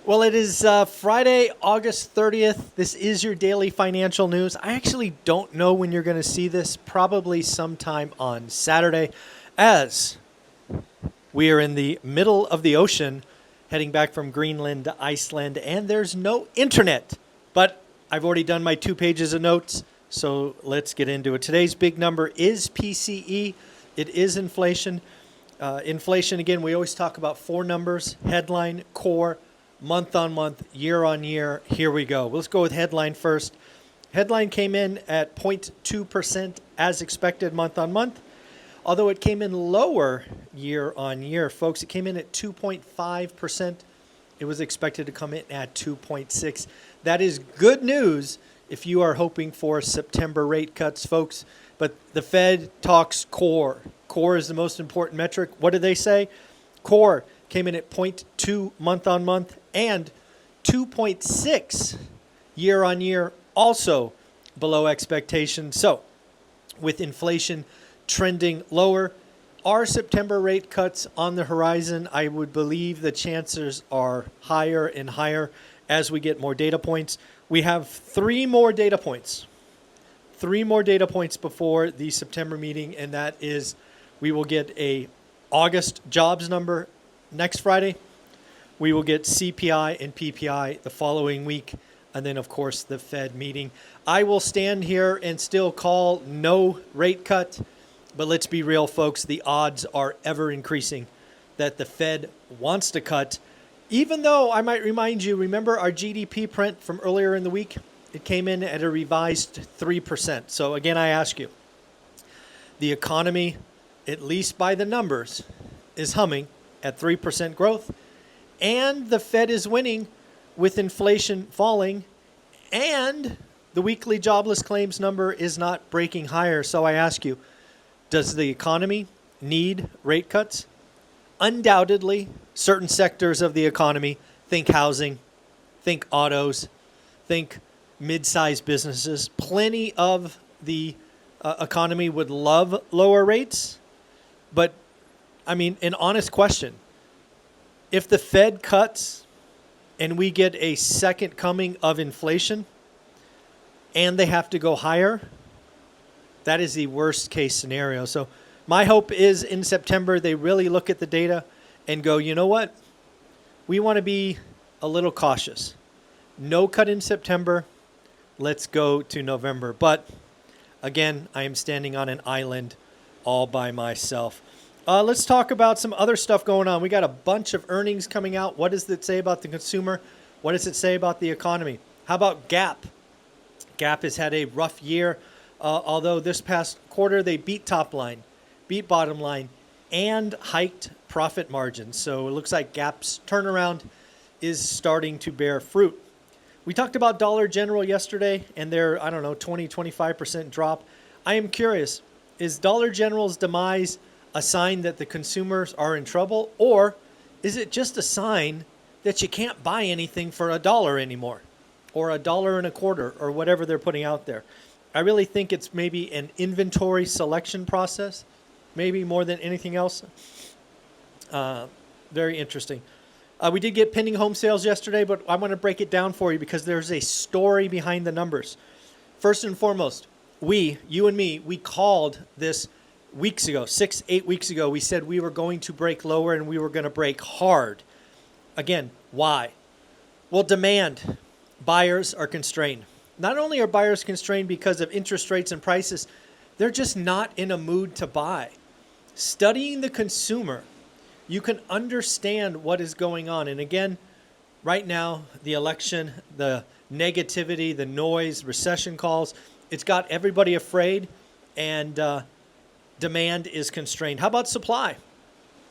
Well, it is Friday, August 30th. This is your daily financial news. I actually don't know when you're going to see this, probably sometime on Saturday, as we are in the middle of the ocean, heading back from Greenland to Iceland, and there's no internet. But I've already done my 2 pages of notes, so let's get into it. Today's big number is PCE. It is inflation. Inflation, again, we always talk about 4 numbers: headline, core, month on month, year on year. Here we go. Let's go with headline first. Headline came in at 0.2% as expected month on month, although it came in lower year on year. Folks, it came in at 2.5%. It was expected to come in at 2.6. That is good news if you are hoping for September rate cuts, folks. But the Fed talks core. Core is the most important metric. What did they say? Core came in at 0.2 month on month and 2.6 year on year, also below expectations. So with inflation trending lower, are September rate cuts on the horizon? I would believe the chances are higher and higher as we get more data points. We have 3 more data points. 3 more data points before the September meeting, and that is we will get a August jobs number next Friday. We will get CPI and PPI the following week, and then, of course, the Fed meeting. I will stand here and still call no rate cut, but let's be real, folks. The odds are ever increasing that the Fed wants to cut, even though I might remind you, remember our GDP print from earlier in the week? It came in at a revised 3%. So, again, I ask you, the economy, at least by the numbers, is humming at 3% growth, and the Fed is winning with inflation falling, and the weekly jobless claims number is not breaking higher. So I ask you, does the economy need rate cuts? Undoubtedly, certain sectors of the economy, think housing, think autos, think mid-sized businesses, plenty of the economy would love lower rates, but I mean, an honest question. If the Fed cuts and we get a second coming of inflation and they have to go higher, that is the worst case scenario. So my hope is in September they really look at the data and go, you know what? We want to be a little cautious. No cut in September. Let's go to November. But again, I am standing on an island all by myself. Let's talk about some other stuff going on. We got a bunch of earnings coming out. What does it say about the consumer? What does it say about the economy? How about Gap? Gap has had a rough year, although this past quarter they beat top line, beat bottom line, and hiked profit margins. So it looks like Gap's turnaround is starting to bear fruit. We talked about Dollar General yesterday and their, 20-25% drop. I am curious, is Dollar General's demise a sign that the consumers are in trouble, or is it just a sign that you can't buy anything for $1 anymore, or $1.25, or whatever they're putting out there? I really think it's maybe an inventory selection process, maybe more than anything else. Very interesting. We did get pending home sales yesterday, but I want to break it down for you because there's a story behind the numbers. First and foremost, you and me, we called this weeks ago, 6-8 weeks ago. We said we were going to break lower and we were going to break hard. Again, why? Well, demand. Buyers are constrained. Not only are buyers constrained because of interest rates and prices, they're just not in a mood to buy. Studying the consumer, you can understand what is going on. And again, right now, the election, the negativity, the noise, recession calls, it's got everybody afraid, and demand is constrained. How about supply?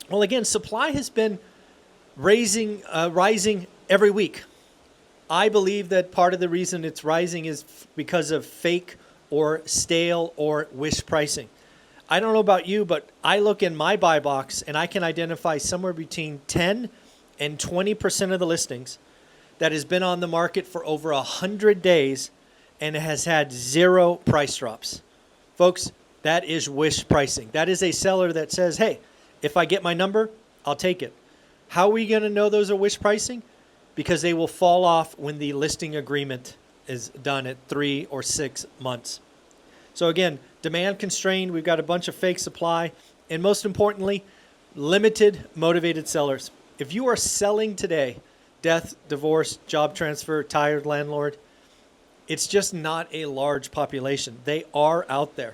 Well, again, supply has been rising every week. I believe that part of the reason it's rising is because of fake or stale or wish pricing. I don't know about you, but I look in my buy box and I can identify somewhere between 10 and 20% of the listings that has been on the market for over 100 days and has had 0 price drops. Folks, that is wish pricing. That is a seller that says, hey, if I get my number, I'll take it. How are we going to know those are wish pricing? because they will fall off when the listing agreement is done at 3 or 6 months. So again, demand constrained. We've got a bunch of fake supply. And most importantly, limited motivated sellers. If you are selling today, death, divorce, job transfer, tired landlord, it's just not a large population. They are out there.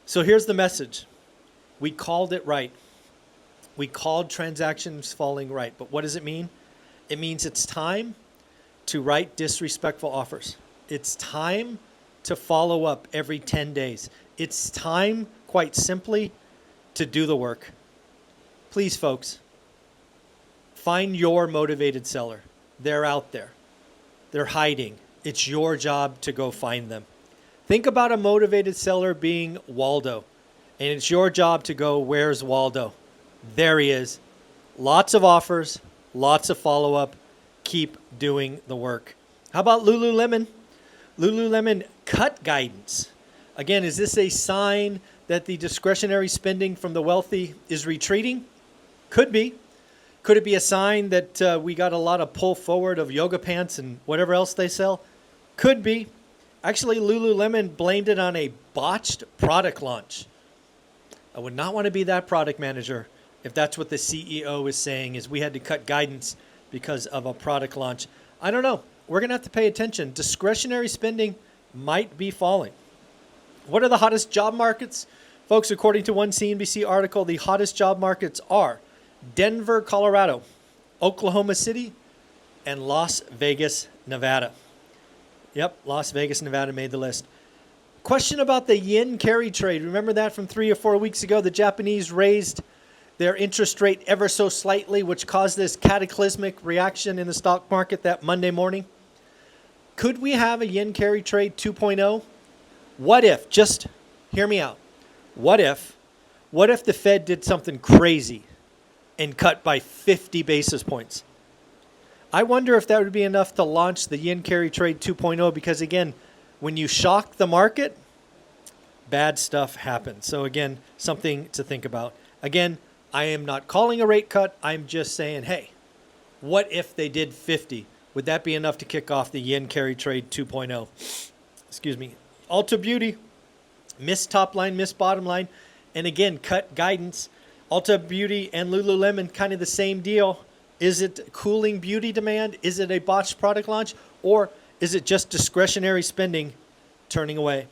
So here's the message. We called it right. We called transactions falling right. But what does it mean? It means it's time to write disrespectful offers. It's time to follow up every 10 days. It's time, quite simply, to do the work. Please, folks, find your motivated seller. They're out there. They're hiding. It's your job to go find them. Think about a motivated seller being Waldo, and it's your job to go, where's Waldo? There he is. Lots of offers, lots of follow-up. Keep doing the work. How about Lululemon? Lululemon cut guidance. Again, is this a sign that the discretionary spending from the wealthy is retreating? Could be. Could it be a sign that we got a lot of pull forward of yoga pants and whatever else they sell? Could be. Actually, Lululemon blamed it on a botched product launch. I would not want to be that product manager if that's what the CEO is saying, is we had to cut guidance because of a product launch. I don't know. We're going to have to pay attention. Discretionary spending might be falling. What are the hottest job markets? Folks, according to one CNBC article, the hottest job markets are Denver, Colorado, Oklahoma City, and Las Vegas, Nevada. Yep, Las Vegas, Nevada made the list. Question about the yen carry trade. Remember that from 3 or 4 weeks ago? The Japanese raised their interest rate ever so slightly, which caused this cataclysmic reaction in the stock market that Monday morning. Could we have a yen carry trade 2.0? What if, just hear me out, what if the Fed did something crazy and cut by 50 basis points? I wonder if that would be enough to launch the yen carry trade 2.0, because again, when you shock the market, bad stuff happens. So again, something to think about. Again, I am not calling a rate cut. I'm just saying, hey, what if they did 50? Would that be enough to kick off the yen carry trade 2.0? Excuse me. Ulta Beauty, missed top line, missed bottom line, and again, cut guidance. Ulta Beauty and Lululemon, kind of the same deal. Is it cooling beauty demand? Is it a botched product launch? Or is it just discretionary spending turning away?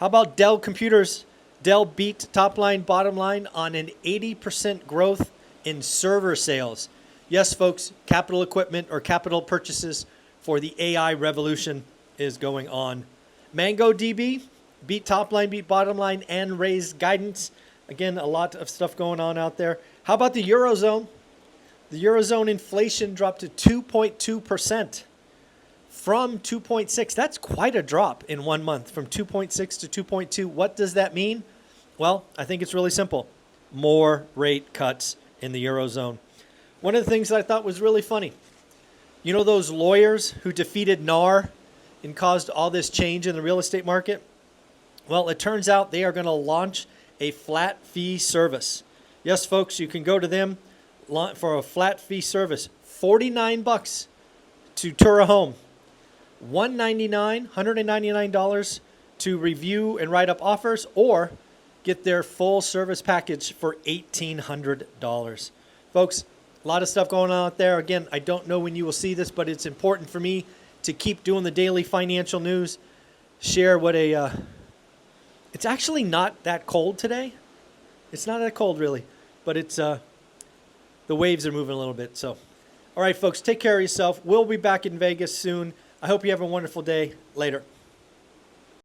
How about Dell Computers? Dell beat top line, bottom line on an 80% growth in server sales. Yes, folks, capital equipment or capital purchases for the AI revolution is going on. MangoDB beat top line, beat bottom line, and raised guidance. Again, a lot of stuff going on out there. How about the Eurozone? The Eurozone inflation dropped to 2.2% from 2.6. That's quite a drop in 1 month, from 2.6 to 2.2. What does that mean? Well, I think it's really simple. More rate cuts in the Eurozone. One of the things that I thought was really funny, you know those lawyers who defeated NAR and caused all this change in the real estate market? Well, it turns out they are going to launch a flat fee service. Yes, folks, you can go to them for a flat fee service. $49 to tour a home. $199 to review and write up offers, or get their full service package for $1,800. Folks, a lot of stuff going on out there. Again, I don't know when you will see this, but it's important for me to keep doing the daily financial news. Share what it's actually not that cold today. It's not that cold really, but it's the waves are moving a little bit. So, all right, folks, take care of yourself. We'll be back in Vegas soon. I hope you have a wonderful day. Later.